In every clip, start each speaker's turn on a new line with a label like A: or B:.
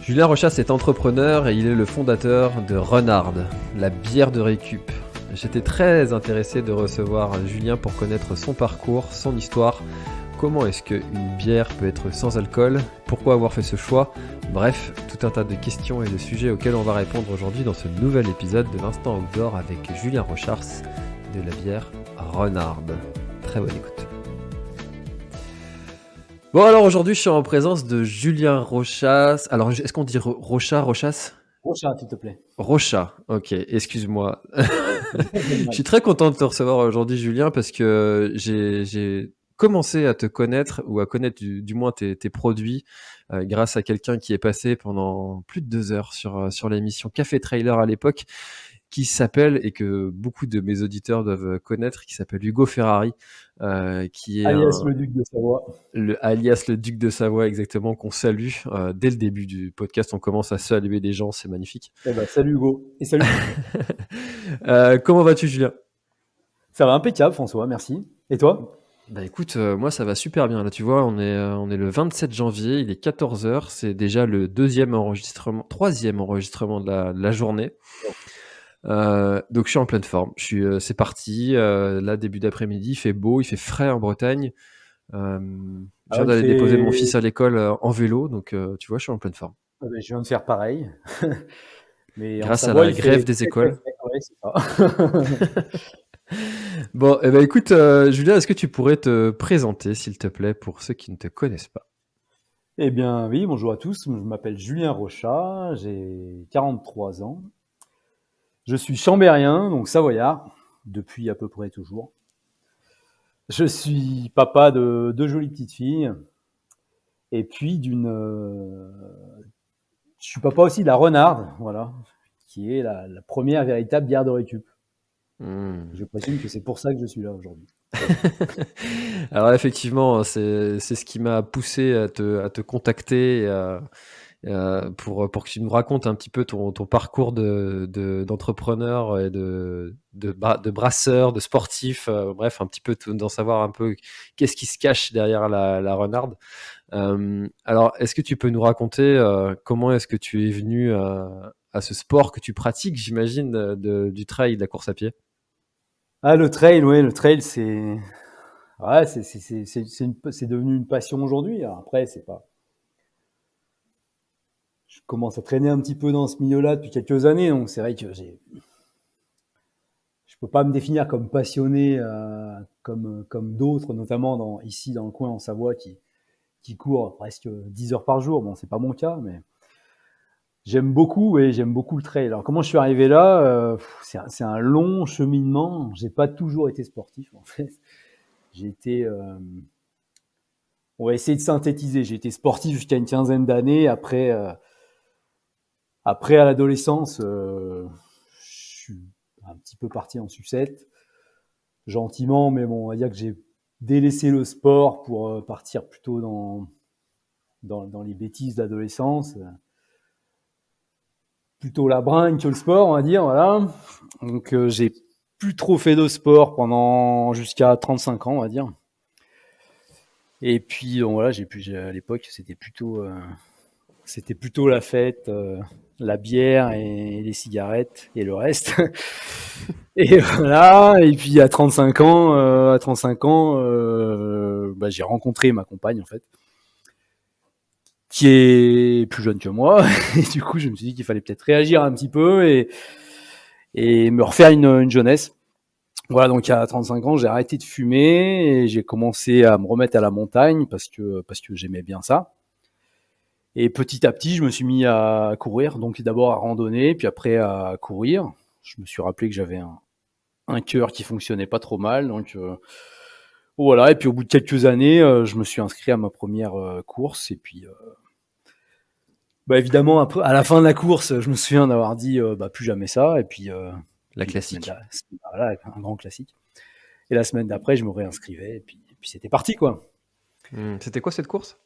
A: Julien Rochas est entrepreneur et il est le fondateur de Renard, la bière de récup. J'étais très intéressé de recevoir Julien pour connaître son parcours, son histoire, comment est-ce qu'une bière peut être sans alcool, pourquoi avoir fait ce choix, bref, tout un tas de questions et de sujets auxquels on va répondre aujourd'hui dans ce nouvel épisode de l'Instant Outdoor avec Julien Rochas de la bière Renard. Très bonne écoute. Bon alors aujourd'hui je suis en présence de Julien Rochas. Alors est-ce qu'on dit Rochas
B: Prochain, s'il te plaît.
A: Rocha, ok, excuse-moi. Je suis très content de te recevoir aujourd'hui Julien parce que j'ai commencé à te connaître ou à connaître du moins tes produits grâce à quelqu'un qui est passé pendant plus de 2 heures sur l'émission Café Trailer à l'époque, qui s'appelle, et que beaucoup de mes auditeurs doivent connaître, qui s'appelle Hugo Ferrari, qui est
B: Alias le duc de Savoie.
A: alias le Duc de Savoie exactement, qu'on salue. Dès le début du podcast, on commence à saluer des gens, c'est magnifique.
B: Eh ben, salut Hugo. Et salut François.
A: Comment vas-tu Julien?
B: Ça va impeccable, François, merci. Et toi?
A: Bah écoute, moi ça va super bien. Là, tu vois, on est le 27 janvier, il est 14 heures. C'est déjà le troisième enregistrement de la journée. Donc je suis en pleine forme. C'est parti. Là, début d'après-midi, il fait beau, il fait frais en Bretagne. Je viens
B: Alors, il
A: d'aller déposer mon
B: fait.
A: fils à l'école en vélo, donc tu vois, je suis en pleine forme.
B: Ah ben, je viens de faire pareil. Mais en
A: Grâce à
B: Savoie,
A: la
B: il
A: grève
B: fait
A: des
B: très, très
A: écoles.
B: frais. Ouais, c'est ça.
A: Bon, eh ben écoute, Julien, est-ce que tu pourrais te présenter, s'il te plaît, pour ceux qui ne te connaissent pas?
B: Eh bien, oui, bonjour à tous. Je m'appelle Julien Rochat, j'ai 43 ans. Je suis chambérien, donc savoyard, depuis à peu près toujours. Je suis papa de deux jolies petites filles. Et puis je suis papa aussi de la Renarde, voilà, qui est la première véritable bière de récup.
A: Mmh.
B: Je présume que c'est pour ça que je suis là aujourd'hui.
A: Alors effectivement, c'est ce qui m'a poussé à te contacter, pour que tu nous racontes un petit peu ton parcours d'entrepreneur et de brasseur, de sportif, bref, un petit peu d'en savoir un peu qu'est-ce qui se cache derrière la renarde. Alors, est-ce que tu peux nous raconter comment est-ce que tu es venu à ce sport que tu pratiques, j'imagine, du trail, de la course à pied?
B: Ah, le trail, ouais, le trail, ouais, c'est devenu une passion aujourd'hui. Alors après, c'est pas. Je commence à traîner un petit peu dans ce milieu-là depuis quelques années, donc c'est vrai que je peux pas me définir comme passionné comme d'autres, notamment ici dans le coin en Savoie qui courent presque 10 heures par jour. Bon, c'est pas mon cas, mais j'aime beaucoup le trail. Alors comment je suis arrivé là? C'est un long cheminement. J'ai pas toujours été sportif en fait. J'ai été, on va essayer de synthétiser. J'ai été sportif jusqu'à une quinzaine d'années. Après à l'adolescence, je suis un petit peu parti en sucette, gentiment, mais bon, on va dire que j'ai délaissé le sport pour partir plutôt dans les bêtises d'adolescence. Plutôt la bringue que le sport, on va dire, voilà. Donc j'ai plus trop fait de sport pendant jusqu'à 35 ans, on va dire. Et puis donc, voilà, à l'époque, c'était plutôt la fête, la bière et les cigarettes et le reste. Et voilà, et puis à 35 ans, bah, j'ai rencontré ma compagne en fait, qui est plus jeune que moi. Et du coup, je me suis dit qu'il fallait peut-être réagir un petit peu et me refaire une jeunesse. Voilà, donc à 35 ans, j'ai arrêté de fumer et j'ai commencé à me remettre à la montagne parce que j'aimais bien ça. Et petit à petit, je me suis mis à courir, donc d'abord à randonner, puis après à courir. Je me suis rappelé que j'avais un cœur qui fonctionnait pas trop mal, donc voilà. Et puis au bout de quelques années, je me suis inscrit à ma première course. Et puis, bah évidemment, après, à la fin de la course, je me souviens d'avoir dit bah plus jamais ça. Et puis,
A: La
B: la semaine
A: classique.
B: d'après, voilà, un grand classique. Et la semaine d'après, je me réinscrivais. Et puis c'était parti quoi.
A: C'était quoi cette course?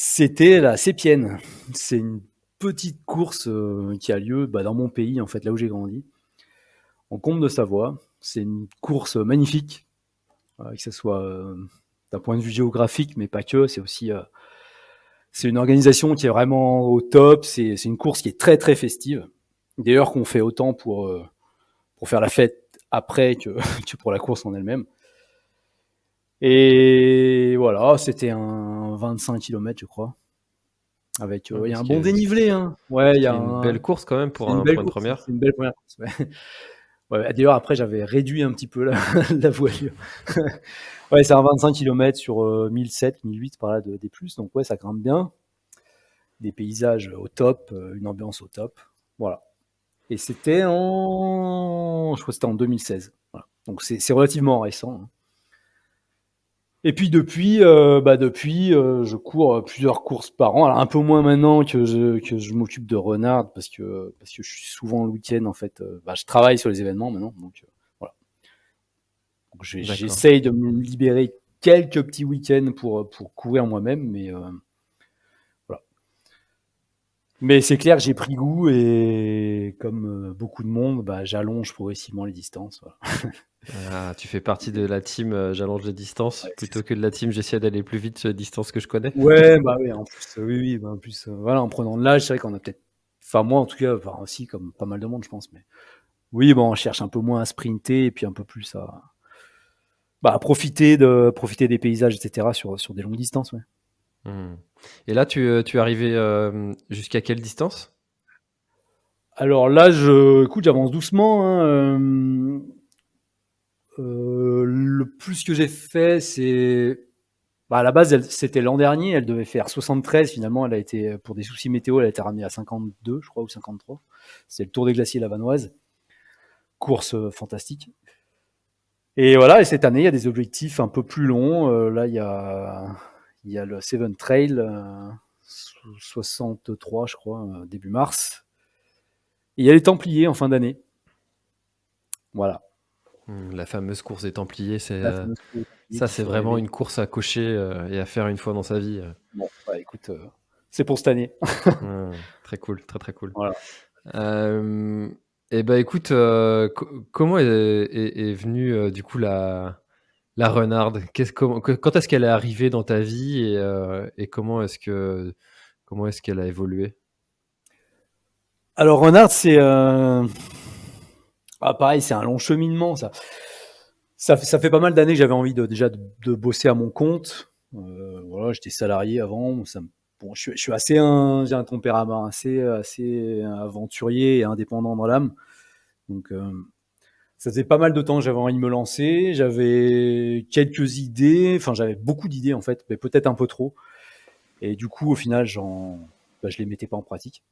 B: C'était la Sépienne. C'est une petite course qui a lieu bah, dans mon pays, en fait, là où j'ai grandi, en Comte de Savoie. C'est une course magnifique, que ce soit d'un point de vue géographique, mais pas que. C'est aussi C'est une organisation qui est vraiment au top. C'est une course qui est très très festive. D'ailleurs, qu'on fait autant pour faire la fête après que, que pour la course en elle-même. Et voilà, c'était un 25 km, je crois. Avec, il y a un bon dénivelé, hein. Ouais, il y a
A: une belle course quand même pour
B: c'est une
A: pour
B: belle
A: une
B: course.
A: première.
B: C'est une belle première course. Ouais. Ouais, d'ailleurs, après, j'avais réduit un petit peu la voilure. Ouais, c'est un 25 km sur 1007, 1008 par là des plus. Donc, ouais, ça grimpe bien. Des paysages au top, une ambiance au top. Voilà. Et c'était je crois que c'était en 2016. Voilà. Donc, c'est relativement récent, hein. Et puis depuis, je cours plusieurs courses par an. Alors un peu moins maintenant que je m'occupe de Renard parce que je suis souvent le week-end en fait. Je travaille sur les événements maintenant, donc voilà. Donc,
A: D'accord.
B: j'essaye de me libérer quelques petits week-ends pour courir moi-même, mais voilà. Mais c'est clair que j'ai pris goût et comme beaucoup de monde, j'allonge progressivement les distances. Voilà.
A: Ah, tu fais partie de la team, j'allonge les distances
B: Ouais, c'est
A: plutôt
B: ça.
A: que de la team j'essaie d'aller plus vite sur les distances que je connais?
B: Ouais, bah oui, en plus, oui, oui, en plus, voilà, en prenant de l'âge, c'est vrai qu'on a peut-être, enfin moi en tout cas, enfin aussi comme pas mal de monde, je pense, mais oui, bon, on cherche un peu moins à sprinter et puis un peu plus à profiter des paysages, etc. sur des longues distances, ouais.
A: Mmh. Et là, tu es arrivé, jusqu'à quelle distance?
B: Alors là, écoute, j'avance doucement, hein, le plus que j'ai fait, à la base, c'était l'an dernier, elle devait faire 73. Finalement, elle a été, pour des soucis météo, elle a été ramenée à 52, je crois, ou 53. C'est le Tour des Glaciers Lavanoise. Course fantastique. Et voilà, et cette année, il y a des objectifs un peu plus longs. Là, il y a le Seven Trail, 63, je crois, début mars. Et il y a les Templiers en fin d'année. Voilà.
A: Mmh, la fameuse course des Templiers,
B: La fameuse course des Templiers
A: ça,
B: qui
A: c'est
B: fait
A: vraiment
B: rêver.
A: une course à cocher, et à faire une fois dans sa vie.
B: Bon, écoute, c'est pour cette année.
A: Mmh, très cool, très, très cool.
B: Voilà.
A: Hem et bah, écoute, comment est venue, du coup la renarde? Quand est-ce qu'elle est arrivée dans ta vie et comment est-ce qu'elle a évolué?
B: Alors, Renard, pareil, c'est un long cheminement, ça. Ça fait pas mal d'années que j'avais envie déjà de bosser à mon compte. Voilà, j'étais salarié avant. Bon, je suis j'ai un tempérament assez aventurier et indépendant dans l'âme. Donc, ça faisait pas mal de temps que j'avais envie de me lancer. J'avais quelques idées, enfin, j'avais beaucoup d'idées en fait, mais peut-être un peu trop. Et du coup, au final, je les mettais pas en pratique.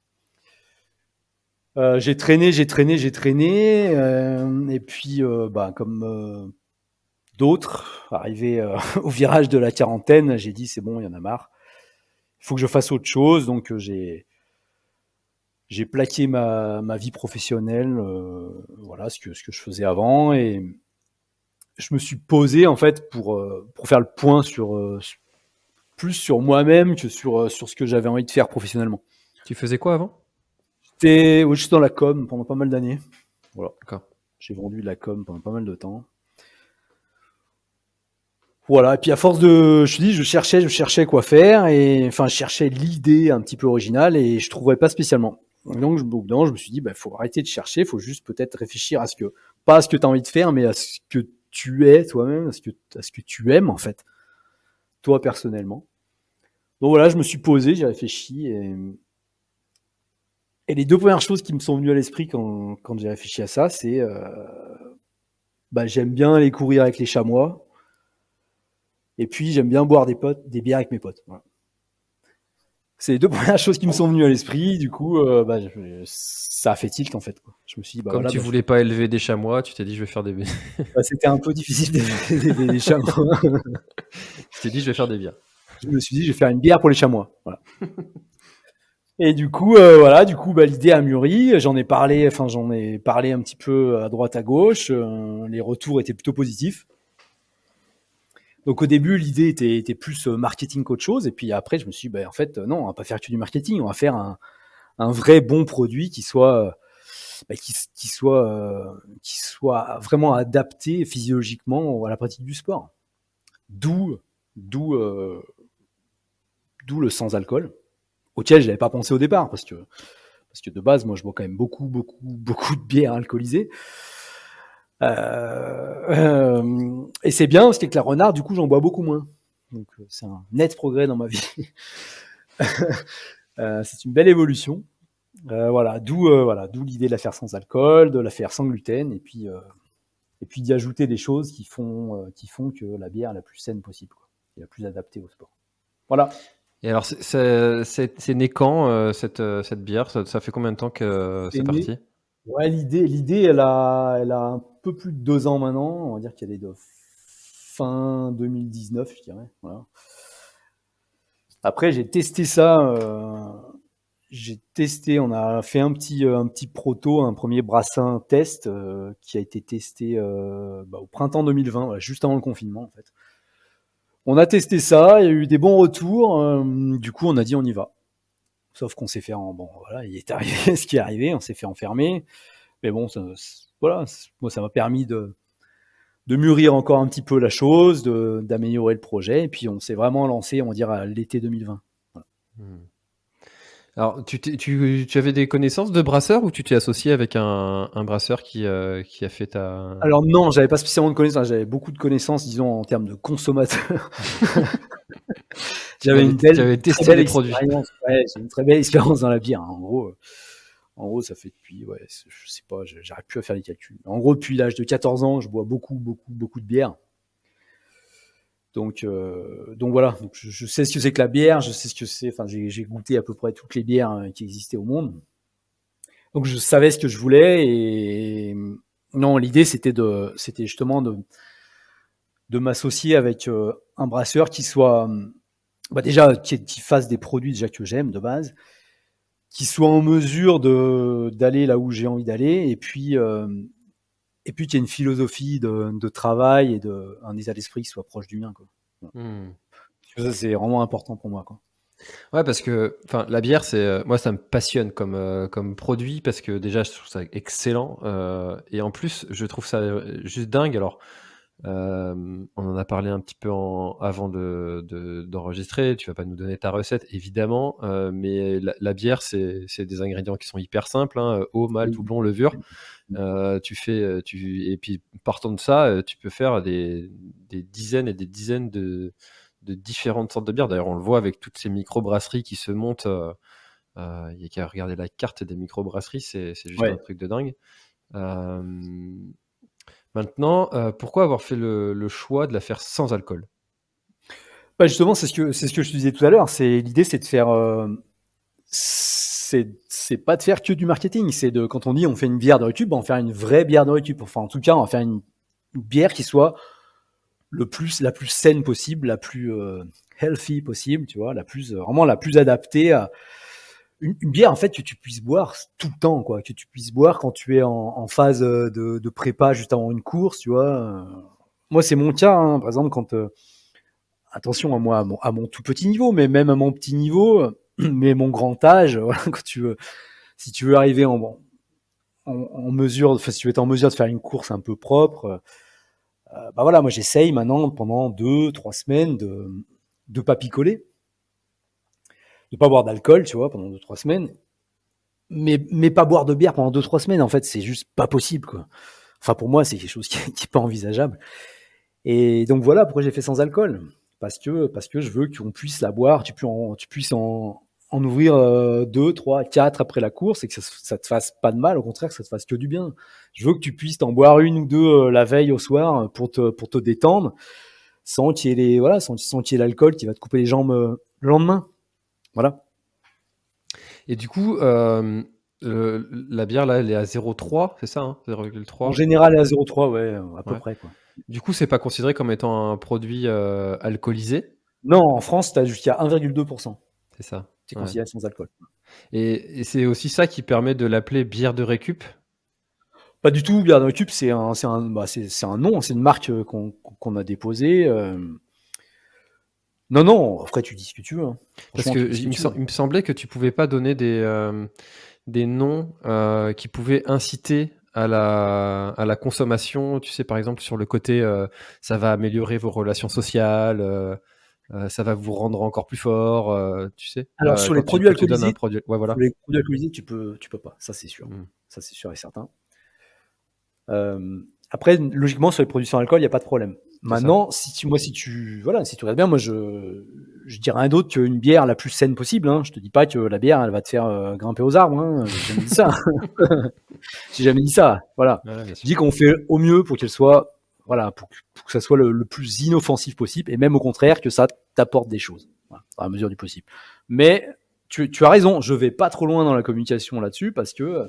B: J'ai traîné, et puis, comme d'autres, arrivé au virage de la quarantaine, j'ai dit c'est bon, il y en a marre. Il faut que je fasse autre chose. Donc j'ai plaqué ma vie professionnelle, voilà ce que je faisais avant, et je me suis posé en fait pour faire le point plus sur moi-même que sur ce que j'avais envie de faire professionnellement.
A: Tu faisais quoi avant?
B: J'étais dans la com pendant pas mal d'années. Voilà,
A: D'accord.
B: j'ai vendu de la com pendant pas mal de temps. Voilà, et puis à force de, je te dis, je cherchais quoi faire, et enfin, je cherchais l'idée un petit peu originale et je trouvais pas spécialement. Donc, au bout d'un moment, je me suis dit, faut arrêter de chercher, faut juste peut-être réfléchir pas à ce que tu as envie de faire, mais à ce que tu es toi-même, à ce que tu aimes en fait, toi personnellement. Donc voilà, je me suis posé, j'ai réfléchi, et les deux premières choses qui me sont venues à l'esprit quand j'ai réfléchi à ça, c'est, j'aime bien aller courir avec les chamois, et puis j'aime bien boire des bières avec mes potes. Voilà. C'est les deux premières choses qui me sont venues à l'esprit. Du coup, ça a fait tilt en fait, quoi. Je me suis dit,
A: Comme tu voulais pas élever des chamois, tu t'es dit: «Je vais faire des
B: c'était un peu difficile d'élever des chamois.
A: tu t'es dit: «Je vais faire des bières».
B: Je me suis dit, je vais faire une bière pour les chamois. Voilà. Et du coup, l'idée a mûri. J'en ai parlé un petit peu à droite à gauche. Les retours étaient plutôt positifs. Donc au début, l'idée était plus marketing qu'autre chose. Et puis après, je me suis dit, en fait, non, on va pas faire que du marketing. On va faire un vrai bon produit qui soit vraiment adapté physiologiquement à la pratique du sport. D'où d'où le sans alcool, auquel je n'avais pas pensé au départ, parce que de base, moi, je bois quand même beaucoup de bière alcoolisée. Et c'est bien, parce qu'avec la Renard, du coup, j'en bois beaucoup moins. Donc, c'est un net progrès dans ma vie. C'est une belle évolution. Voilà, d'où l'idée de la faire sans alcool, de la faire sans gluten, et puis d'y ajouter des choses qui font que la bière est la plus saine possible, quoi, et la plus adaptée au sport. Voilà.
A: Et alors, c'est né quand, cette bière? Ça fait combien de temps que c'est parti?
B: Ouais, l'idée, elle a un peu plus de 2 ans maintenant. On va dire qu'elle est de fin 2019, je dirais. Voilà. Après, j'ai testé ça. On a fait un petit proto, un premier brassin test qui a été testé au printemps 2020, voilà, juste avant le confinement en fait. On a testé ça, il y a eu des bons retours. Du coup, on a dit on y va. Sauf qu'on s'est fait voilà, il est arrivé ce qui est arrivé, on s'est fait enfermer. Mais bon, voilà, moi ça m'a permis de mûrir encore un petit peu la chose, d'améliorer le projet, et puis on s'est vraiment lancé, on va dire, à l'été 2020. Voilà.
A: Alors, tu avais des connaissances de brasseurs, ou tu t'es associé avec un brasseur qui a fait ta...
B: Alors non, j'avais pas spécialement de connaissances, j'avais beaucoup de connaissances, disons, en termes de consommateur. J'avais une
A: Tu avais testé les produits.
B: expérience. Ouais, j'ai une très belle expérience dans la bière, hein. En gros, ça fait depuis, je sais pas, j'arrive plus à faire les calculs. En gros, depuis l'âge de 14 ans, je bois beaucoup de bière. Donc voilà, donc je sais ce que c'est que la bière, je sais ce que c'est. Enfin, j'ai goûté à peu près toutes les bières qui existaient au monde. Donc je savais ce que je voulais, et non, l'idée c'était justement de m'associer avec un brasseur qui soit déjà qui fasse des produits déjà que j'aime de base, qui soit en mesure d'aller là où j'ai envie d'aller, et puis qu'il y ait une philosophie de travail et un état d'esprit qui soit proche du mien, quoi. Ça, c'est vraiment important pour moi, quoi.
A: Ouais, parce que la bière, moi, ça me passionne comme produit, parce que déjà, je trouve ça excellent. Et en plus, je trouve ça juste dingue. Alors, on en a parlé un petit peu avant d'enregistrer. Tu vas pas nous donner ta recette, évidemment, mais la bière, c'est des ingrédients qui sont hyper simples, hein, eau, malt,
B: Oui.
A: houblon, levure. Et puis partant de ça, tu peux faire des dizaines et des dizaines de différentes sortes de bières. D'ailleurs, on le voit avec toutes ces micro-brasseries qui se montent. Il y a qu'à regarder la carte des micro-brasseries, c'est juste un truc de dingue. Maintenant, pourquoi avoir fait le choix de la faire sans alcool?
B: Justement, c'est ce que je te disais tout à l'heure. L'idée, c'est de faire. C'est pas de faire que du marketing. C'est quand on dit on fait une bière de récup, on faire une vraie bière de récup. Enfin, en tout cas, on va faire une bière qui soit la plus saine possible, la plus healthy possible, tu vois, vraiment la plus adaptée à une bière, en fait, que tu puisses boire tout le temps, quoi, que tu puisses boire quand tu es en phase de prépa juste avant une course, tu vois. Moi, c'est mon cas, hein, par exemple, quand attention à moi, à mon tout petit niveau, mais même à mon petit niveau, mais mon grand âge, voilà, si tu veux arriver en mesure, enfin, si tu es en mesure de faire une course un peu propre, voilà, moi j'essaye maintenant pendant 2-3 semaines de pas picoler, de pas boire d'alcool, tu vois, pendant 2-3 semaines, mais pas boire de bière pendant 2-3 semaines, en fait, c'est juste pas possible, quoi. Enfin, pour moi, c'est quelque chose qui est pas envisageable. Et donc voilà pourquoi j'ai fait sans alcool, parce que je veux qu'on puisse la boire, tu puisses en ouvrir 2, 3, 4 après la course, et que ça te fasse pas de mal, au contraire, que ça te fasse que du bien. Je veux que tu puisses t'en boire une ou deux la veille au soir pour te détendre, sans qu'il y ait sans qu'il y ait l'alcool qui va te couper les jambes le lendemain. Voilà.
A: Et du coup, la bière là, elle est à 0,3, c'est ça, hein, 0,3?
B: En général, elle est à 0,3, ouais, à peu près, quoi.
A: Du coup, c'est pas considéré comme étant un produit alcoolisé?
B: Non, en France, tu as jusqu'à 1,2%.
A: C'est ça.
B: C'est
A: Ouais.
B: considéré sans alcool.
A: Et c'est aussi ça qui permet de l'appeler bière de récup?
B: Pas du tout, bière de récup, c'est un nom, c'est une marque qu'on a déposée. Non, après tu dis ce que tu veux, hein.
A: Parce
B: Franchement, tu
A: que
B: dis ce que tu veux.
A: il me semblait que tu pouvais pas donner des noms qui pouvaient inciter à la consommation. Tu sais, par exemple, sur le côté, ça va améliorer vos relations sociales. ça va vous rendre encore plus fort, tu sais?
B: Alors sur les produits
A: Quand tu donnes un
B: alcoolisés,
A: produit ouais,
B: sur
A: voilà.
B: les produits alcoolisés, tu peux pas, ça c'est sûr.
A: Mmh.
B: Ça c'est sûr et certain. Après, logiquement, sur les produits sans alcool, il y a pas de problème.
A: C'est ça.
B: Maintenant, si tu voilà, si tu regardes bien, moi je dirais rien d'autre qu'une bière la plus saine possible, hein. Je te dis pas que la bière, elle va te faire, grimper aux arbres, hein, j'ai jamais dit ça. J'ai jamais dit ça, voilà.
A: Ouais, bien
B: Je
A: sûr.
B: dis qu'on fait au mieux pour qu'elle soit voilà, pour que ça soit le plus inoffensif possible et même au contraire que ça t'apporte des choses, voilà, dans la mesure du possible. Mais tu as raison, je vais pas trop loin dans la communication là-dessus parce que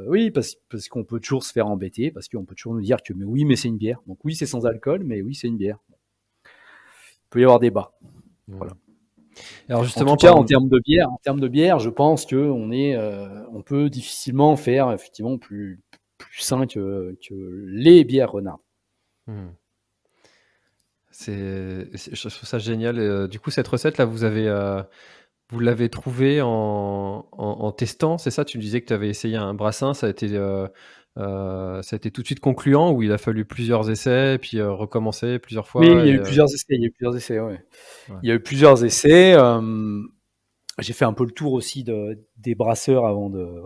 B: oui, parce qu'on peut toujours se faire embêter, parce qu'on peut toujours nous dire que mais oui, mais c'est une bière. Donc oui, c'est sans alcool, mais oui, c'est une bière. Il peut y avoir débat.
A: Mmh.
B: Voilà.
A: Alors
B: En tout
A: justement,
B: cas,
A: parlant de
B: en termes de bière, je pense que on peut difficilement faire effectivement plus sain que les bières renardes.
A: mmh. Je trouve ça génial et du coup, cette recette-là, vous l'avez trouvée en testant, c'est ça? Tu me disais que tu avais essayé un brassin, ça a été tout de suite concluant ou il a fallu plusieurs essais et puis, recommencer plusieurs
B: Oui,
A: fois
B: il y a
A: et
B: eu plusieurs essais, il y a eu plusieurs essais, ouais.
A: ouais.
B: Il y a eu plusieurs essais. J'ai fait un peu le tour aussi des brasseurs avant de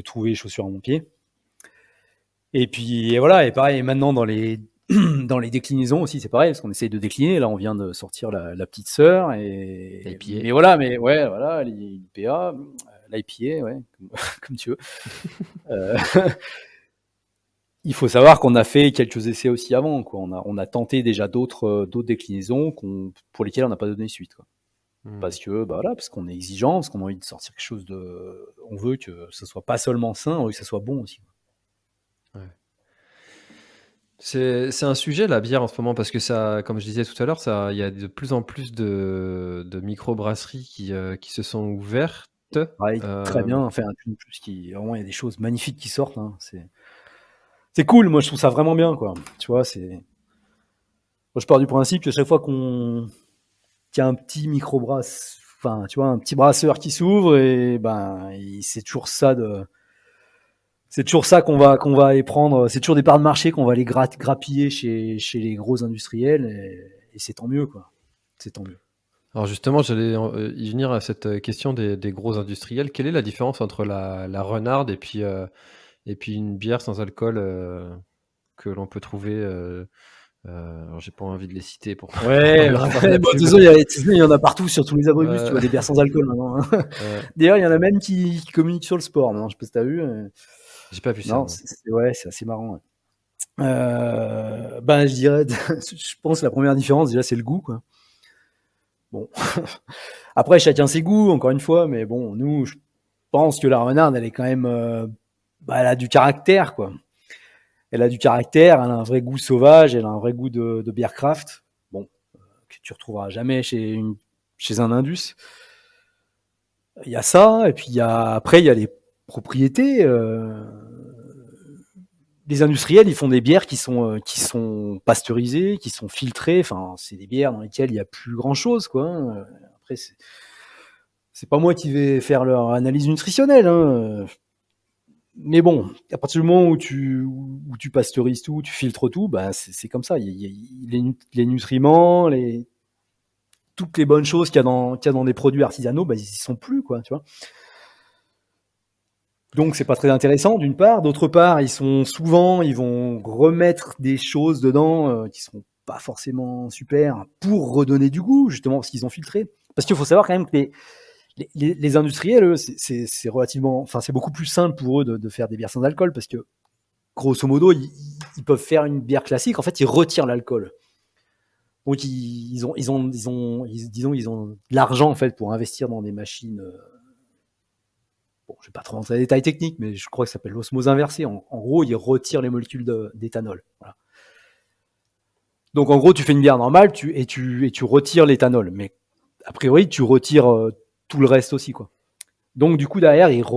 B: trouver les chaussures à mon pied. Et puis et voilà, et pareil, maintenant dans les dans les déclinaisons aussi, c'est pareil, parce qu'on essaye de décliner. Là, on vient de sortir la petite sœur, et
A: IPA.
B: mais voilà, mais ouais, voilà, l'IPA, l'IPA, ouais, comme tu veux. Euh, il faut savoir qu'on a fait quelques essais aussi avant, quoi. On a tenté déjà d'autres déclinaisons pour lesquelles on n'a pas donné suite, quoi.
A: Mmh.
B: Parce que bah voilà, parce qu'on est exigeant, parce qu'on a envie de sortir quelque chose on veut que ce soit pas seulement sain, on veut que ça soit bon aussi, quoi.
A: Ouais. C'est un sujet la bière en ce moment parce que ça comme je disais tout à l'heure, il y a de plus en plus de microbrasseries qui se sont ouvertes.
B: Pareil, très bien,
A: Hem,
B: enfin, une plus qui vraiment, il y a des choses magnifiques qui sortent, hein. C'est cool, moi je trouve ça vraiment bien, quoi. Tu vois, moi je pars du principe que chaque fois qu'il y a un petit enfin, tu vois, un petit brasseur qui s'ouvre, et ben, c'est toujours ça qu'on va aller prendre, c'est toujours des parts de marché qu'on va aller grappiller chez les gros industriels, et c'est tant mieux, quoi. C'est tant mieux.
A: alors justement, j'allais y venir à cette, question des gros industriels. Quelle est la différence entre la Renarde et puis une bière sans alcool, que l'on peut trouver, alors j'ai pas envie de les citer pour pas
B: Ouais,
A: leur faire de la
B: bon, de toute
A: pub.
B: façon, il y en a partout sur tous les abribus, tu vois,
A: Heu,
B: des bières sans alcool maintenant, hein. D'ailleurs, il y en a même qui communiquent sur le sport maintenant, je sais pas si tu as vu.
A: j'ai pas vu ça,
B: Non,
A: non.
B: ouais, c'est assez marrant, ouais. Ben, je dirais, je pense que la première différence, déjà, c'est le goût, quoi. Bon, après, chacun ses goûts, encore une fois, mais bon, nous, je pense que la renarde, elle est quand même, bah, elle a du caractère, quoi. Elle a du caractère, elle a un vrai goût sauvage, elle a un vrai goût de bière craft. Bon, que tu retrouveras jamais chez un Indus. Il y a ça, et puis après, il y a les propriétés. Les industriels, ils font des bières qui sont pasteurisées, qui sont filtrées. Enfin, c'est des bières dans lesquelles il y a plus grand chose, quoi, hein. Après, c'est pas moi qui vais faire leur analyse nutritionnelle, hein. Mais bon, à partir du moment où tu pasteurises tout, tu filtres tout, bah c'est comme ça. Les nutriments, toutes les bonnes choses qu'il y a dans des produits artisanaux, bah, ils y sont plus, quoi, tu vois. Donc c'est pas très intéressant d'une part. D'autre part, ils vont remettre des choses dedans qui sont pas forcément super pour redonner du goût, justement parce qu'ils ont filtré. Parce qu'il faut savoir quand même que les industriels, eux, c'est relativement, enfin c'est beaucoup plus simple pour eux de faire des bières sans alcool, parce que grosso modo, ils peuvent faire une bière classique. En fait, ils retirent l'alcool. Donc disons, ils ont de l'argent en fait pour investir dans des machines. Bon, je vais pas trop rentrer dans les détails techniques, mais je crois que ça s'appelle l'osmose inversée. En gros, ils retirent les molécules d'éthanol. Voilà. Donc en gros, tu fais une bière normale, tu retires l'éthanol, mais a priori, tu retires tout le reste aussi, quoi. Donc du coup derrière, ils vont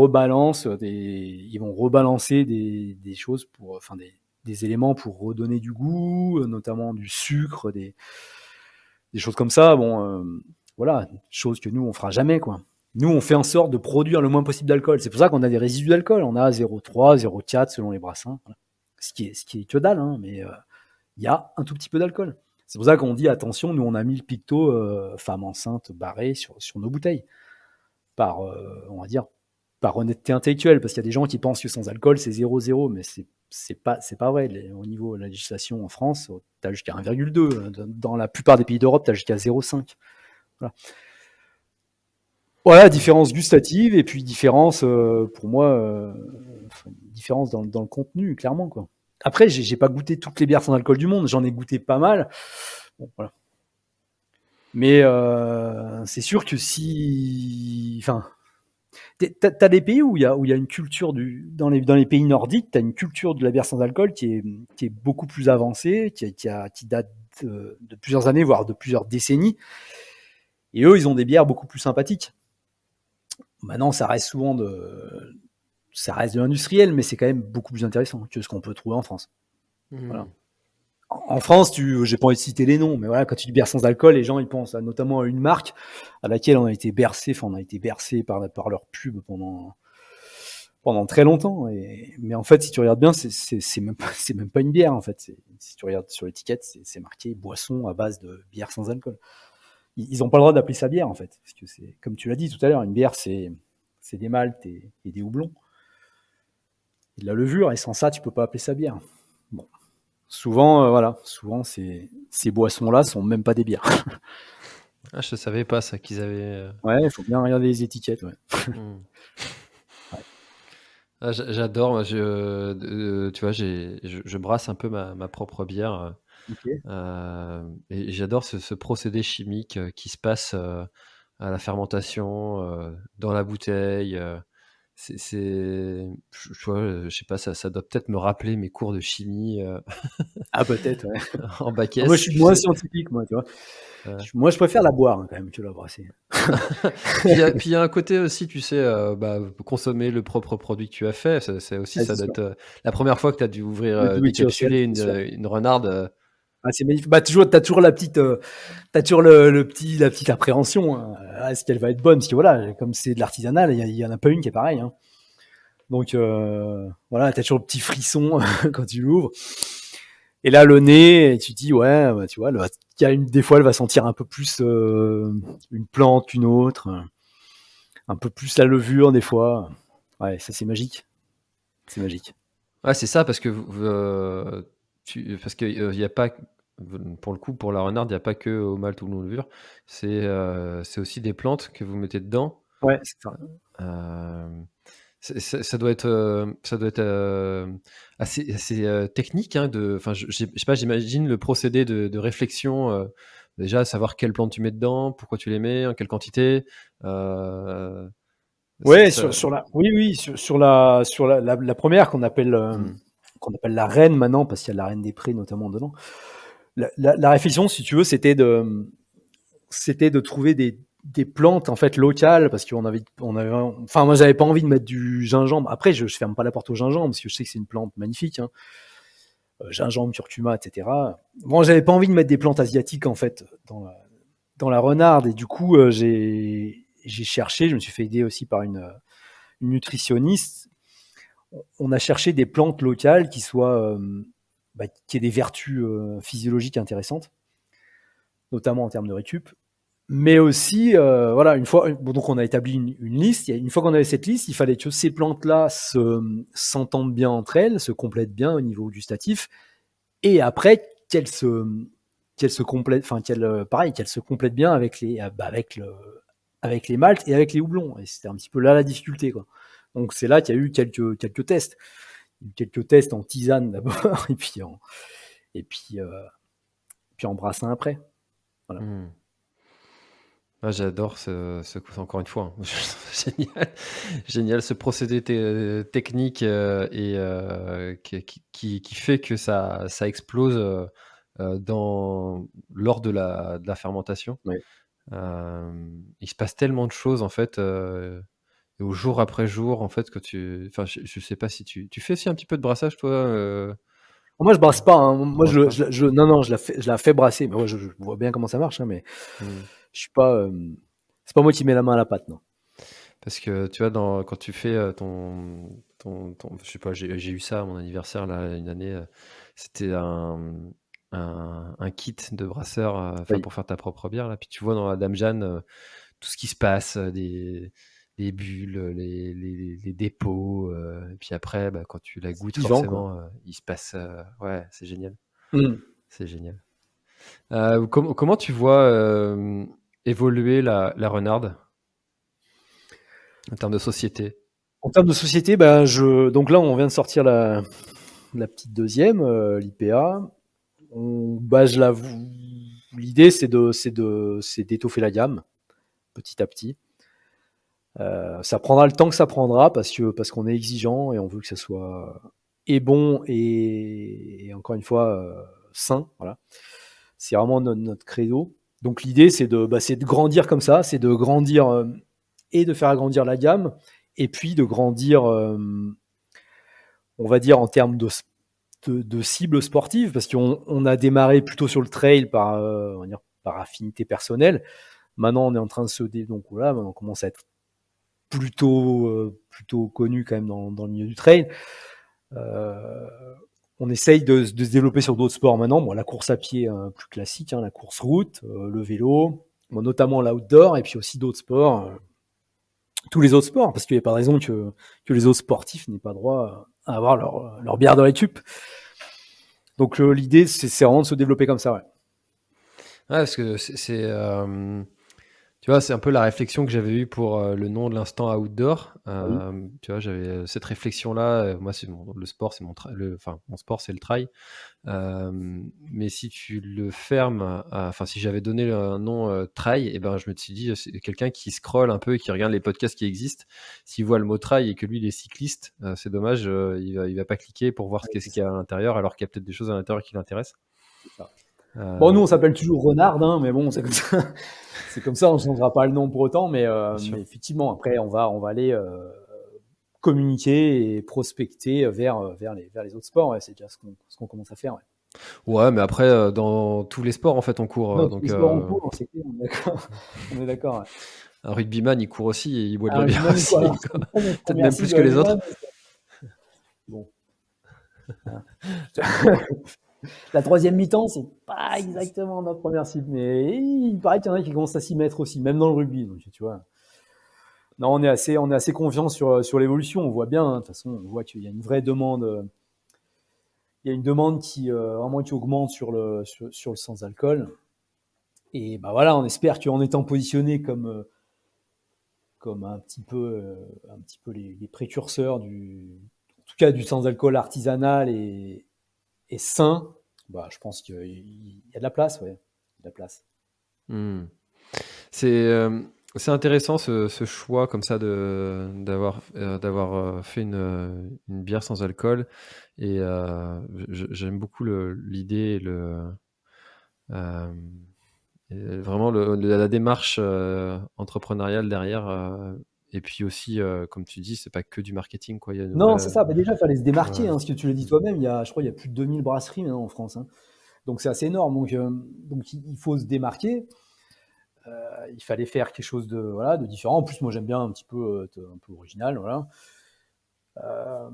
B: rebalancer des choses enfin des éléments pour redonner du goût, notamment du sucre, des choses comme ça. Bon, voilà, choses que nous on fera jamais, quoi. Nous, on fait en sorte de produire le moins possible d'alcool. C'est pour ça qu'on a des résidus d'alcool. On a 0,3, 0,4 selon les brassins. Voilà. Ce qui est que dalle, hein, il y a un tout petit peu d'alcool. C'est pour ça qu'on dit attention, nous on a mis le picto femme enceinte barré sur nos bouteilles, par, on va dire, par honnêteté intellectuelle, parce qu'il y a des gens qui pensent que sans alcool c'est 0,0, mais c'est pas vrai. Au niveau de la législation en France, tu as jusqu'à 1,2. Dans la plupart des pays d'Europe, tu as jusqu'à 0,5. Voilà. Voilà, différence gustative et puis différence, pour moi, différence dans le contenu, clairement, quoi. Après, j'ai pas goûté toutes les bières sans alcool du monde, j'en ai goûté pas mal. Bon, voilà. Mais c'est sûr que si, enfin, t'as des pays où il y a une culture dans les pays nordiques, t'as une culture de la bière sans alcool qui est beaucoup plus avancée, qui date de plusieurs années, voire de plusieurs décennies. Et eux, ils ont des bières beaucoup plus sympathiques. Maintenant, ça reste de l'industriel, mais c'est quand même beaucoup plus intéressant que ce qu'on peut trouver en France. Voilà. En France, j'ai pas envie de citer les noms, mais voilà, quand tu dis bière sans alcool, les gens ils pensent notamment à une marque à laquelle on a été bercé par leur pub pendant très longtemps. Mais en fait, si tu regardes bien, c'est même pas une bière en fait. Si tu regardes sur l'étiquette, c'est marqué boisson à base de bière sans alcool. Ils ont pas le droit d'appeler ça bière en fait, parce que c'est comme tu l'as dit tout à l'heure, une bière c'est des maltes et des houblons et de la levure, et sans ça tu peux pas appeler ça bière. Bon. Souvent, voilà, souvent ces boissons-là sont même pas des bières.
A: Ah, je savais pas ça qu'ils avaient.
B: Ouais, il faut bien regarder les étiquettes. Ouais.
A: Hmm. Ah, j'adore. Moi, tu vois, je brasse un peu ma propre bière.
B: Okay.
A: Et j'adore ce procédé chimique qui se passe à la fermentation, dans la bouteille. Je vois, je sais pas, ça doit peut-être me rappeler mes cours de chimie
B: Ah peut-être. Ouais.
A: en bac
B: Moi, je
A: S,
B: suis
A: tu
B: moins
A: sais.
B: scientifique, moi, tu vois.
A: Euh,
B: Moi, je préfère la boire hein, quand même que la brasser.
A: Puis il y a un côté aussi, tu sais, bah, consommer le propre produit que tu as fait. C'est aussi,
B: Ah,
A: ça
B: c'est
A: doit
B: sûr.
A: être la première fois que tu as dû ouvrir,
B: Le do it yourself,
A: décapsuler
B: c'est sûr.
A: une renarde.
B: Ah, c'est magnifique. Bah, t'as toujours t'as toujours la petite appréhension. Hein. Ah, est-ce qu'elle va être bonne? Parce que voilà, comme c'est de l'artisanal, il y en a pas une qui est pareille. Hein. Donc voilà, t'as toujours le petit frisson quand tu l'ouvres. Et là, le nez, et tu te dis ouais, bah, tu vois, des fois, elle va sentir un peu plus une plante qu'une autre, un peu plus la levure des fois. Ouais, ça c'est magique. C'est magique.
A: Ouais, c'est ça, parce que parce que il y a pas, pour le coup, pour la renarde, il y a pas que au malt ou non-levure. C'est aussi des plantes que vous mettez dedans.
B: Ouais, c'est ça.
A: Hem, ça doit être, assez, technique, hein, enfin, je sais pas, j'imagine le procédé de réflexion, déjà savoir quelles plantes tu mets dedans, pourquoi tu les mets, en quelle quantité, heu,
B: Ouais,
A: ça
B: oui, oui, la première
A: mmh.
B: qu'on appelle la reine maintenant, parce qu'il y a la reine des prés notamment dedans. La réflexion, si tu veux, c'était de trouver des plantes en fait locales, parce enfin moi j'avais pas envie de mettre du gingembre. Après, je ferme pas la porte au gingembre parce que je sais que c'est une plante magnifique, hein. Gingembre, curcuma, etc. Bon, j'avais pas envie de mettre des plantes asiatiques en fait dans la renarde, et du coup j'ai cherché, je me suis fait aider aussi par une nutritionniste. On a cherché des plantes locales qui aient des vertus physiologiques intéressantes, notamment en termes de récup. Mais aussi, voilà, donc on a établi une liste. Une fois qu'on avait cette liste, il fallait que ces plantes-là s'entendent bien entre elles, se complètent bien au niveau gustatif, et après qu'elles se complètent, enfin pareil, qu'elles se complètent bien avec les maltes et avec les houblons. Et c'était un petit peu là la difficulté, quoi. Donc c'est là qu'il y a eu quelques tests. Il y a eu quelques tests en tisane d'abord, et puis en brassin après. Voilà.
A: Mmh. Ah, j'adore encore une fois, hein, génial, génial ce procédé technique, et qui fait que ça explose, lors de la fermentation.
B: Ouais.
A: Il se passe tellement de choses en fait, et au jour après jour en fait, enfin, je sais pas si tu fais aussi un petit peu de brassage toi,
B: Moi, je brasse pas. Hein.
A: tu
B: Moi,
A: brasses pas?
B: non, non, je la fais brasser. Mais ouais, je vois bien comment ça marche, hein, mais
A: Mmh.
B: je suis pas. C'est pas moi qui mets la main à la pâte, non.
A: Parce que tu vois, quand tu fais je sais pas, j'ai eu ça à mon anniversaire là, une année. C'était un kit de brasseur, enfin
B: Oui.
A: pour faire ta propre bière là. Puis tu vois dans la Dame Jeanne tout ce qui se passe, les bulles, les dépôts, et puis après, bah, quand tu la
B: C'est
A: goûtes
B: vivant, quoi.
A: forcément, il se passe, ouais, c'est génial,
B: Mmh.
A: c'est génial. Comment tu vois évoluer la Renarde en termes de société?
B: En termes de société, bah, donc là, on vient de sortir la petite deuxième, l'IPA. Je l'avoue, l'idée, c'est d'étoffer la gamme petit à petit. Ça prendra le temps que ça prendra parce qu'on est exigeant et on veut que ça soit et bon et encore une fois sain. Voilà, c'est vraiment notre credo. Donc l'idée, c'est de grandir comme ça, c'est de grandir et de faire agrandir la gamme et puis de grandir, on va dire en termes de cibles sportives, parce qu'on a démarré plutôt sur le trail on va dire, par affinité personnelle. Maintenant, on est en train de donc voilà, on commence à être plutôt connu quand même dans le milieu du trail. Euh, on essaye de se développer sur d'autres sports maintenant. Bon, la course à pied plus classique, la course route, le vélo, bon, notamment l'outdoor, et puis aussi d'autres sports, tous les autres sports, parce qu'il n'y a pas de raison que les autres sportifs n'aient pas droit à avoir leur bière de récup. Donc l'idée, c'est vraiment de se développer comme ça. Ouais.
A: Ouais, parce que tu vois, c'est un peu la réflexion que j'avais eue pour le nom de l'instant outdoor.
B: Oui.
A: Tu vois, j'avais cette réflexion-là. Moi, le sport, c'est enfin, mon sport, c'est le trail. Mais si tu le fermes, enfin, si j'avais donné un nom trail, et ben, je me suis dit, c'est quelqu'un qui scrolle un peu et qui regarde les podcasts qui existent. S'il voit le mot trail et que lui, il est cycliste, c'est dommage, il va pas cliquer pour voir
B: Ouais,
A: ce
B: c'est
A: qu'il y
B: ça.
A: a à l'intérieur, alors qu'il y a peut-être des choses à l'intérieur qui l'intéressent.
B: C'est ça. Bon,
A: Euh,
B: nous, on s'appelle toujours Renard, mais bon, c'est comme ça. C'est comme ça, on ne changera pas le nom pour autant,
A: Bien
B: mais
A: sûr.
B: effectivement, après, on va aller communiquer et prospecter vers les autres sports. Ouais, c'est déjà ce qu'on commence à faire. Ouais.
A: Ouais, mais après, dans tous les sports, en fait, on court.
B: Non, tous
A: Donc,
B: les sports en cours, c'est clair, on est d'accord. On est d'accord. Ouais.
A: un rugbyman, il court aussi et il boit de
B: Un
A: la bière
B: rugbyman,
A: aussi,
B: voilà,
A: quoi.
B: c'est notre
A: Peut-être
B: première
A: même plus
B: cible
A: que les autres.
B: rugbyman. Bon, hein. La troisième mi-temps, c'est pas exactement notre première cible, mais il paraît qu'il y en a qui commencent à s'y mettre aussi, même dans le rugby. Donc, tu vois. Non, on est assez confiant sur l'évolution. On voit bien, de toute façon, on voit qu'il y a une vraie demande. Il y a une demande qui vraiment qui augmente sur le sans-alcool. Et bah voilà, on espère qu'en étant positionné comme un petit peu les précurseurs en tout cas du sans-alcool artisanal et sain, bah je pense qu'il y a de la place, ouais, il y a de la place.
A: Hmm. C'est c'est intéressant ce choix comme ça d'avoir fait une bière sans alcool. Et j'aime beaucoup l'idée euh, et vraiment la démarche entrepreneuriale derrière. Et puis aussi, comme tu dis, c'est pas que du marketing, quoi. Il y a une
B: Non, c'est
A: vraie.
B: ça. Bah déjà, il fallait se
A: Ouais.
B: démarquer, ce que tu le dis toi-même. Je crois, il y a plus de 2000 brasseries maintenant en France. Donc c'est assez énorme. Donc il faut se démarquer. Il fallait faire quelque chose voilà, de différent. En plus, moi, j'aime bien un peu original, voilà. Euh,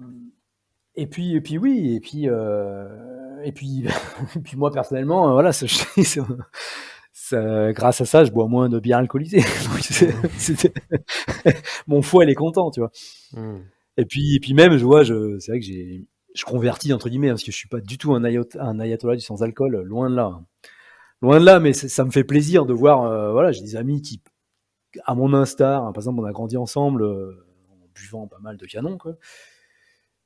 B: et puis oui, et puis moi personnellement, voilà, grâce à ça, je bois moins de bière alcoolisée. Donc, mon foie, il est content, tu vois.
A: Hmm.
B: Et puis même, je vois, c'est vrai que je convertis entre guillemets, parce que je suis pas du tout un ayatollah du sans alcool, loin de là. Loin de là, mais ça me fait plaisir de voir, voilà, j'ai des amis qui, à mon instar, par exemple, on a grandi ensemble en buvant pas mal de canons, quoi.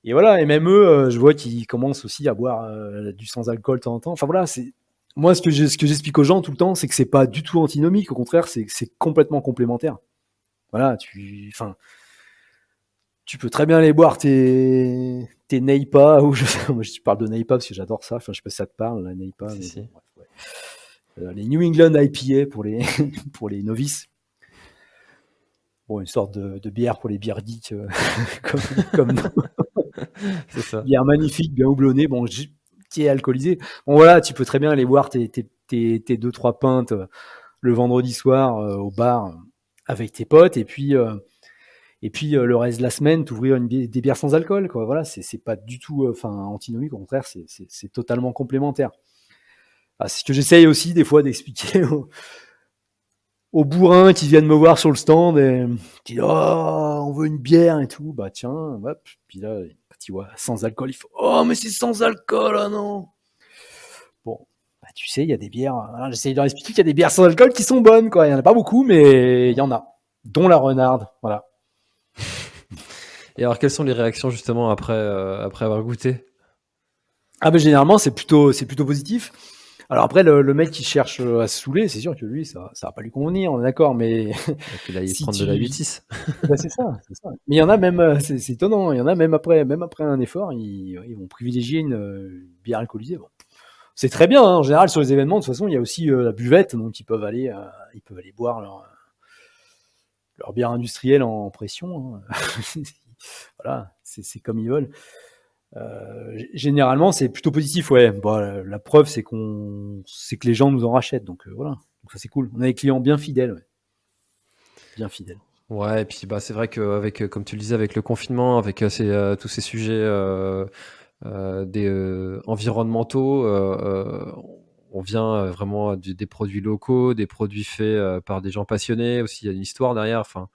B: Et voilà, et même eux, je vois qu'ils commencent aussi à boire du sans-alcool de temps en temps. Enfin voilà, c'est moi ce que j'explique aux gens tout le temps, c'est que c'est pas du tout antinomique. Au contraire, c'est complètement complémentaire. Voilà, enfin, tu peux très bien aller boire tes Neipa ou moi je parle de Neipa parce que j'adore ça. Enfin, je sais pas si ça te parle la Neipa,
A: Si,
B: mais bon,
A: si.
B: bref, ouais. Les New England IPA pour les pour les novices. Bon, une sorte de bière pour les bières geeks, comme
A: C'est ça.
B: bière magnifique, bien houblonnée, bon, qui est alcoolisée. Bon, voilà, tu peux très bien aller boire tes 2-3 pintes le vendredi soir au bar avec tes potes, et puis le reste de la semaine, t'ouvrir des bières sans alcool, quoi. Voilà, c'est pas du tout antinomique, au contraire, c'est totalement complémentaire. C'est ce que j'essaye aussi des fois d'expliquer aux bourrins qui viennent me voir sur le stand et qui disent on veut une bière et tout. Bah tiens, hop. Puis là, tu vois, sans alcool, il faut mais c'est sans alcool, non. Bon, tu sais, il y a des bières. J'essaye de leur expliquer qu'il y a des bières sans alcool qui sont bonnes, quoi. Il y en a pas beaucoup, mais il y en a, dont la Renarde, voilà.
A: Et alors, quelles sont les réactions justement après avoir goûté?
B: Généralement, c'est plutôt positif. Alors après, le mec qui cherche à se saouler, c'est sûr que lui, ça va pas lui convenir, on est d'accord, mais
A: Donc il aille
B: si
A: prendre de la 8-6.
B: c'est ça. Mais il y en a même, c'est étonnant, il y en a même après un effort, ils vont privilégier une bière alcoolisée. Bon. C'est très bien, en général, sur les événements, de toute façon, il y a aussi la buvette, donc ils peuvent aller boire leur bière industrielle en pression. Voilà, c'est comme ils veulent. Généralement, c'est plutôt positif, ouais. La preuve, c'est que les gens nous en rachètent, donc voilà. Donc ça, c'est cool. On a des clients bien fidèles, ouais. Bien fidèles.
A: Ouais, et puis c'est vrai qu'avec, comme tu le disais, avec le confinement, avec tous ces sujets environnementaux, on vient vraiment des produits locaux, des produits faits par des gens passionnés aussi. Il y a une histoire derrière. Enfin,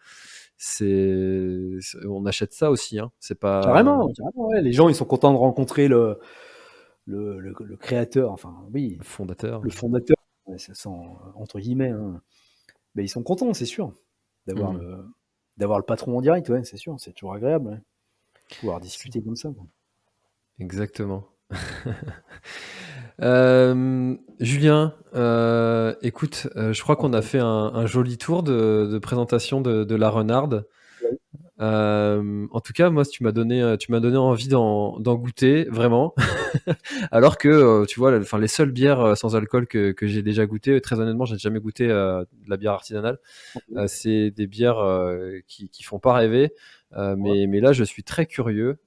A: on achète ça aussi. Hein. C'est pas
B: Carrément, ouais. Les gens, ils sont contents de rencontrer le créateur, enfin, oui,
A: le fondateur.
B: le fondateur, ouais, ça sent, entre guillemets. Hein. Mais ils sont contents, c'est sûr, d'avoir le patron en direct, ouais, c'est sûr. C'est toujours agréable, ouais. Pouvoir discuter comme ça. Quoi.
A: Exactement. Julien, écoute, je crois qu'on a fait un joli tour de présentation de la Renarde.
B: Ouais.
A: En tout cas, moi, tu m'as donné envie d'en goûter, vraiment. Alors que, tu vois, les seules bières sans alcool que j'ai déjà goûtées, très honnêtement, j'ai jamais goûté de la bière artisanale. C'est des bières qui font pas rêver. Mais là, je suis très curieux.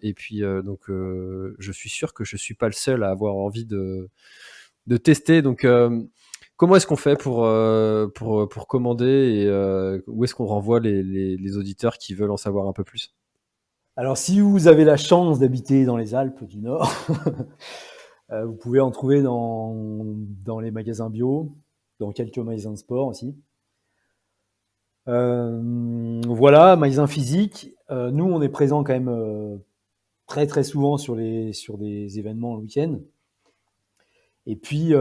A: Et puis, donc, je suis sûr que je suis pas le seul à avoir envie de tester. Donc, comment est-ce qu'on fait pour commander et où est-ce qu'on renvoie les auditeurs qui veulent en savoir un peu plus?
B: Alors, si vous avez la chance d'habiter dans les Alpes du Nord, vous pouvez en trouver dans les magasins bio, dans quelques magasins de sport aussi. Voilà, magasins physiques. Nous, on est présent quand même très très souvent sur des événements le week-end. Et puis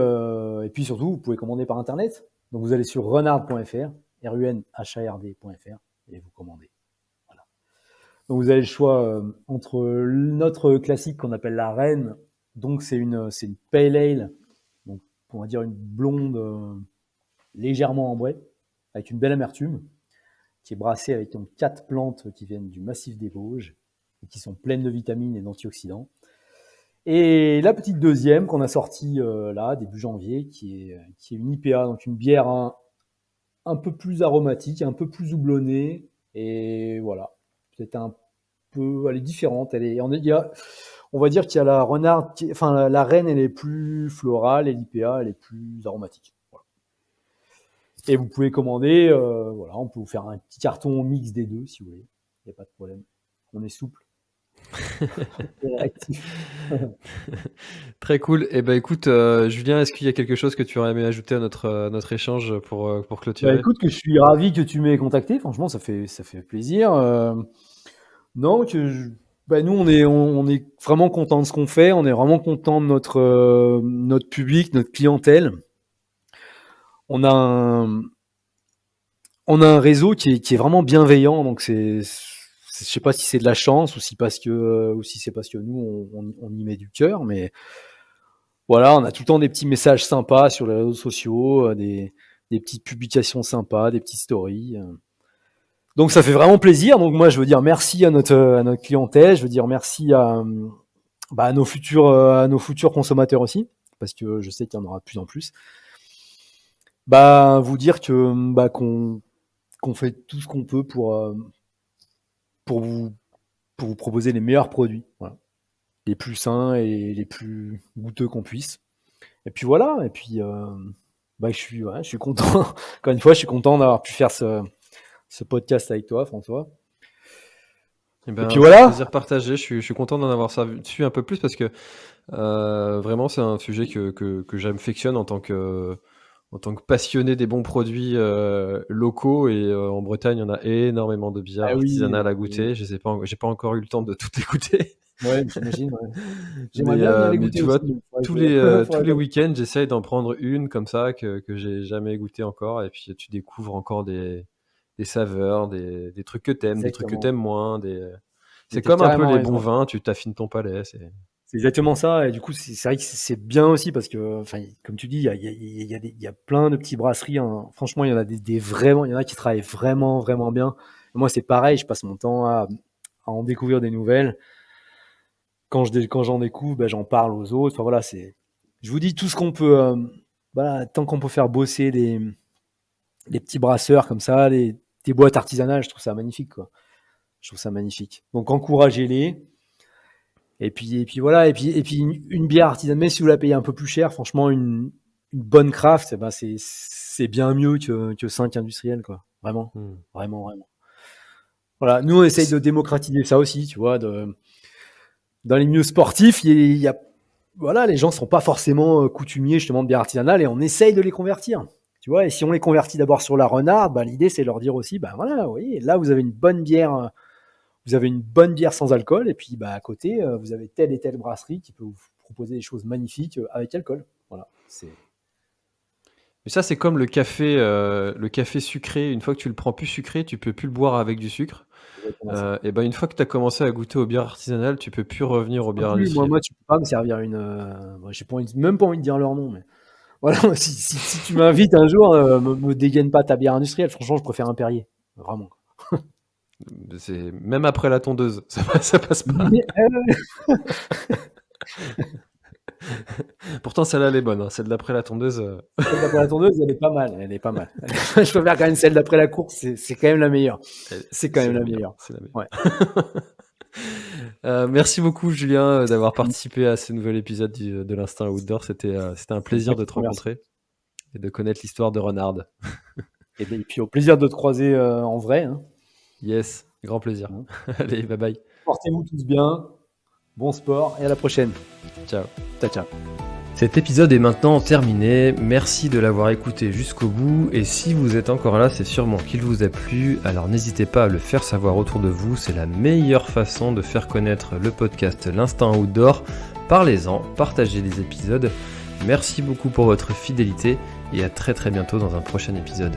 B: surtout, vous pouvez commander par internet. Donc vous allez sur renard.fr, runhard.fr, et vous commandez. Voilà. Donc vous avez le choix entre notre classique qu'on appelle la Reine. Donc c'est une pale ale, donc on va dire une blonde légèrement ambrée, avec une belle amertume, qui est brassée avec donc 4 plantes qui viennent du massif des Vosges et qui sont pleines de vitamines et d'antioxydants. Et la petite deuxième qu'on a sortie là, début janvier, qui est une IPA, donc une bière un peu plus aromatique, un peu plus houblonnée, et voilà. C'est un peu, elle est différente. On va dire qu'il y a la Renard, enfin la Reine, elle est plus florale, et l'IPA, elle est plus aromatique. Voilà. Et vous pouvez commander, voilà, on peut vous faire un petit carton mix des deux si vous voulez. Il n'y a pas de problème. On est souple.
A: Très cool. Et ben écoute, Julien, est-ce qu'il y a quelque chose que tu aurais aimé ajouter à notre échange pour clôturer?
B: Écoute, que je suis ravi que tu m'aies contacté. Franchement, ça fait plaisir. Non, nous on est vraiment content de ce qu'on fait. On est vraiment content de notre public, notre clientèle. On a un réseau qui est vraiment bienveillant. Donc je sais pas si c'est de la chance ou si c'est parce que nous on y met du cœur, mais voilà, on a tout le temps des petits messages sympas sur les réseaux sociaux, des petites publications sympas, des petites stories. Donc ça fait vraiment plaisir. Donc moi je veux dire merci à notre clientèle, je veux dire merci à nos futurs consommateurs aussi, parce que je sais qu'il y en aura de plus en plus. Vous dire que qu'on fait tout ce qu'on peut pour vous proposer les meilleurs produits, voilà. Les plus sains et les plus goûteux qu'on puisse. Et puis voilà, et puis je suis content. Encore une fois, je suis content d'avoir pu faire ce podcast avec toi, François.
A: Et
B: puis voilà.
A: Plaisir partagé. Je suis content d'en avoir su un peu plus parce que Vraiment, c'est un sujet que j'affectionne en tant que passionné des bons produits locaux. Et en Bretagne, il y en a énormément de bières
B: Ah oui,
A: artisanales à goûter. J'ai pas encore eu le temps de toutes les goûter.
B: ouais, j'imagine, ouais. J'aimerais bien venir les
A: Mais
B: goûter
A: tu vois,
B: aussi, mais faudrait
A: tous
B: faudrait
A: les
B: pas.
A: week-ends, j'essaye d'en prendre une comme ça que j'ai jamais goûté encore. Et puis tu découvres encore des saveurs, des trucs que t'aimes, des trucs que
B: Exactement.
A: t'aimes moins.
B: Mais
A: C'est
B: tu as
A: comme un peu
B: carrément
A: les bons
B: raison.
A: vins, tu t'affines ton palais.
B: C'est exactement ça et du coup, c'est vrai que c'est bien aussi parce que, enfin, comme tu dis, il y a plein de petites brasseries, hein. Franchement, il y en a des vraiment il y en a qui travaillent vraiment, vraiment bien. Et moi, c'est pareil, je passe mon temps à en découvrir des nouvelles. Quand j'en découvre, bah, j'en parle aux autres. Enfin voilà, c'est je vous dis tout ce qu'on peut, voilà, tant qu'on peut faire bosser des petits brasseurs comme ça, des boîtes artisanales, je trouve ça magnifique, quoi. Je trouve ça magnifique. Donc encouragez-les. Et puis voilà, et puis une bière artisanale, même si vous la payez un peu plus cher, franchement, une bonne craft, eh ben c'est bien mieux que 5 industriels, quoi. Vraiment,
A: Hmm.
B: vraiment, vraiment. Voilà, nous on essaye de démocratiser ça aussi, tu vois. Dans les milieux sportifs, il y a, voilà, les gens sont pas forcément coutumiers justement de bière artisanale et on essaye de les convertir. Tu vois, et si on les convertit d'abord sur la renarde, bah, l'idée c'est de leur dire aussi, bah voilà, vous voyez, là vous avez une bonne bière, vous avez une bonne bière sans alcool, et puis bah, à côté, vous avez telle et telle brasserie qui peut vous proposer des choses magnifiques avec alcool. Voilà.
A: Mais ça, c'est comme le café sucré. Une fois que tu le prends plus sucré, tu peux plus le boire avec du sucre.
B: Exactement ça.
A: Et ben une fois que tu as commencé à goûter aux bières artisanales, tu peux plus revenir
B: Je
A: aux
B: peux
A: bières
B: plus,
A: industrielles.
B: moi, tu peux pas me servir une. Moi, j'ai pas même pas envie de dire leur nom, mais voilà, si tu m'invites un jour, me dégaine pas ta bière industrielle. Franchement, je préfère un Perrier. Vraiment.
A: C'est même après la tondeuse, ça passe pas.
B: Mais,
A: Pourtant, celle-là, elle est bonne, hein. Celle d'après la tondeuse.
B: celle d'après la tondeuse, elle est pas mal. Elle est pas mal. Je préfère quand même celle d'après la course. C'est quand même la meilleure. C'est quand
A: C'est
B: même
A: la
B: la
A: meilleure.
B: meilleure.
A: C'est la meilleure.
B: Ouais.
A: Merci beaucoup, Julien, d'avoir participé à ce nouvel épisode de l'Instinct Outdoor. C'était un plaisir de te
B: Merci.
A: rencontrer et de connaître l'histoire de Renard.
B: Et puis au plaisir de te croiser en vrai, hein.
A: Yes, grand plaisir.
B: Hein.
A: Allez, bye bye.
B: Portez-vous tous bien. Bon sport et à la prochaine.
A: Ciao.
B: Ciao, ciao.
A: Cet épisode est maintenant terminé. Merci de l'avoir écouté jusqu'au bout. Et si vous êtes encore là, c'est sûrement qu'il vous a plu. Alors n'hésitez pas à le faire savoir autour de vous. C'est la meilleure façon de faire connaître le podcast L'Instinct Outdoor. Parlez-en, partagez les épisodes. Merci beaucoup pour votre fidélité et à très bientôt dans un prochain épisode.